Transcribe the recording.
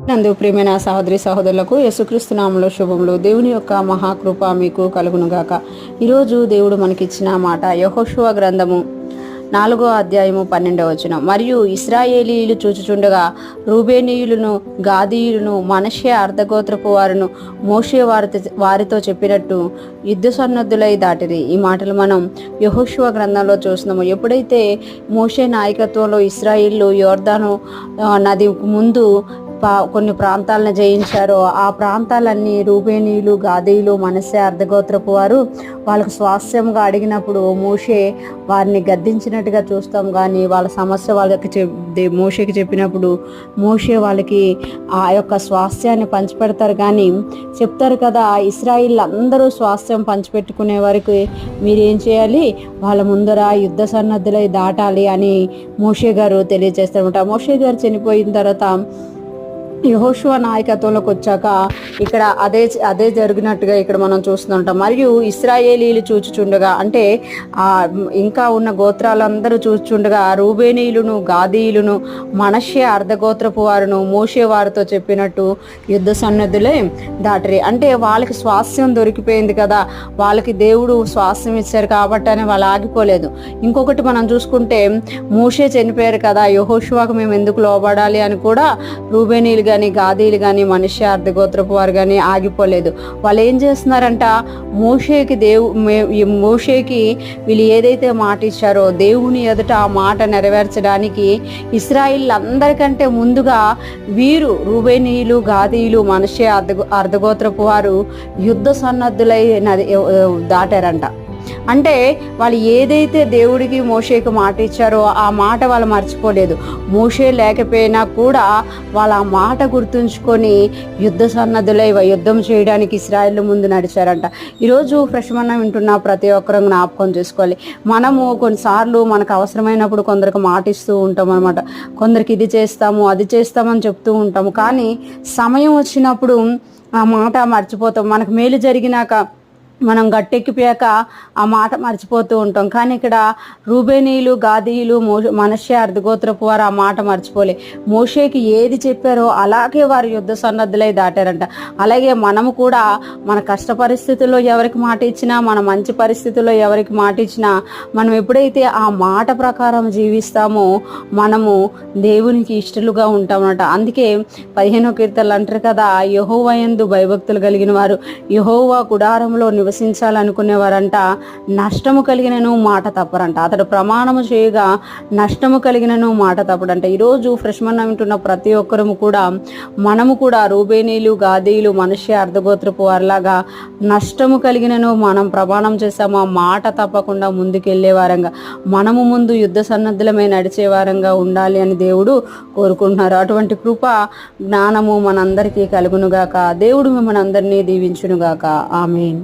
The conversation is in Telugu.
నందు ప్రియమైన సహోదరి సహోదరులకు యేసుక్రీస్తు నామములో శుభములు. దేవుని యొక్క మహాకృప మీకు కలుగునుగాక. ఈరోజు దేవుడు మనకిచ్చిన మాట యెహోషువ గ్రంథము 4వ అధ్యాయము 12వ వచనం. మరియు ఇశ్రాయేలీయులు చూచుచుండగా రూబేనీయులను, గాదీయులను, మనష్షే అర్ధగోత్రపు వారును మోషే వారితో చెప్పినట్టు యుద్ధ సన్నద్ధులై దాటిరి. ఈ మాటలు మనం యెహోషువ గ్రంథంలో చూస్తున్నాము. ఎప్పుడైతే మోషే నాయకత్వంలో ఇశ్రాయేలు యోర్దాను నది ముందు కొన్ని ప్రాంతాలను జయించారో ఆ ప్రాంతాలన్నీ రూబేనీయులు, గాదీయులు, మనష్షే అర్ధగోత్రపు వారు వాళ్ళకు స్వాస్థ్యంగా అడిగినప్పుడు మోషే వారిని గద్దించినట్టుగా చూస్తాం. కానీ వాళ్ళ సమస్య వాళ్ళకి మోషేకి చెప్పినప్పుడు మోషే వాళ్ళకి ఆ యొక్క స్వాస్థ్యాన్ని పంచిపెడతారు. కానీ చెప్తారు కదా, ఇశ్రాయిల్ అందరూ స్వాస్థ్యం పంచిపెట్టుకునే వరకు మీరేం చేయాలి, వాళ్ళ ముందర యుద్ధ సన్నద్ధులై దాటాలి అని మోషే గారు తెలియజేస్తారన్నమాట. మోషే గారు చనిపోయిన తర్వాత యెహోషువ నాయకత్వంలోకి వచ్చాక ఇక్కడ అదే జరిగినట్టుగా ఇక్కడ మనం చూస్తుంటాం. మరియు ఇశ్రాయేలీలు చూచుచుండగా, అంటే ఇంకా ఉన్న గోత్రాలందరూ చూచుచుండగా రూబేనీయులను, గాదీయులను, మనష్షే అర్ధగోత్రపు వారును మోషే వారితో చెప్పినట్టు యుద్ధ సన్నద్ధులే దాటిరి. అంటే వాళ్ళకి స్వాస్థ్యం దొరికిపోయింది కదా, వాళ్ళకి దేవుడు స్వాస్థ్యం ఇచ్చారు కాబట్టి అని వాళ్ళు ఆగిపోలేదు. ఇంకొకటి మనం చూసుకుంటే మోషే చనిపోయారు కదా, యెహోషువకు మేము ఎందుకు లోబడాలి అని కూడా రూబేనీయులు కానీ, గాదీలు కానీ, మనష్షే అర్ధగోత్రపు వారు కానీ ఆగిపోలేదు. వాళ్ళు ఏం చేస్తున్నారంట, మోషేకి వీళ్ళు ఏదైతే మాట ఇచ్చారో దేవుని ఎదుట ఆ మాట నెరవేర్చడానికి ఇశ్రాయిల్ అందరికంటే ముందుగా వీరు రూబేనీయులు, గాదీయులు, మనష్షే అర్ధగోత్రపు వారు యుద్ధ సన్నద్ధులై దాటారంట. అంటే వాళ్ళు ఏదైతే దేవుడికి మోషేకి మాట ఇచ్చారో ఆ మాట వాళ్ళు మర్చిపోలేదు. మోషే లేకపోయినా కూడా వాళ్ళ ఆ మాట గుర్తుంచుకొని యుద్ధ సన్నద్ధులై యుద్ధం చేయడానికి ఇశ్రాయేలు ముందు నడిచారంట. ఈరోజు ఫ్రెష్ మన్నా వింటున్న ప్రతి ఒక్కరూ జ్ఞాపకం చేసుకోవాలి. మనము కొన్నిసార్లు మనకు అవసరమైనప్పుడు కొందరికి మాట ఇస్తూ ఉంటాం అనమాట. కొందరికి ఇది చేస్తాము, అది చేస్తామని చెప్తూ ఉంటాము. కానీ సమయం వచ్చినప్పుడు ఆ మాట మర్చిపోతాం. మనకు మేలు జరిగినాక మనం గట్టెక్కిపోయాక ఆ మాట మర్చిపోతూ ఉంటాం. కానీ ఇక్కడ రూబేనీయులు, గాదీయులు, మనష్షే అర్ధగోత్రపు వారు ఆ మాట మర్చిపోలే. మోషేకి ఏది చెప్పారో అలాగే వారు యుద్ధ సన్నద్ధులై దాటారంట. అలాగే మనము కూడా మన కష్ట పరిస్థితుల్లో ఎవరికి మాట ఇచ్చినా, మన మంచి పరిస్థితుల్లో ఎవరికి మాట ఇచ్చినా, మనం ఎప్పుడైతే ఆ మాట ప్రకారం జీవిస్తామో మనము దేవునికి ఇష్టలుగా ఉంటామన్నమాట. అందుకే 15వ కీర్తనలు అంటారు కదా, యెహోవా యందు భయభక్తులు కలిగిన వారు యెహోవా గుడారంలో నివసించాలనుకునేవారంట నష్టము కలిగినను మాట తప్పరంట. అతడు ప్రమాణము చేయగా నష్టము కలిగినను మాట తప్పడంట. ఈరోజు ఫ్రెష్ మన్నా వింటున్న ప్రతి ఒక్కరము కూడా మనము కూడా రూబేనీయులు, గాదీయులు, మనష్షే అర్ధగోత్రపు వారిలాగా నష్టము కలిగినను మనం ప్రమాణం చేస్తాము, ఆ మాట తప్పకుండా ముందుకెళ్లే వారంగా, మనము ముందు యుద్ధ సన్నద్ధులమై నడిచే వారంగా ఉండాలి అని దేవుడు కోరుకుంటున్నారు. అటువంటి కృప, జ్ఞానము మనందరికీ కలుగునుగాక. దేవుడు మిమ్మల్ని అందరినీ దీవించునుగాక. ఆమేన్.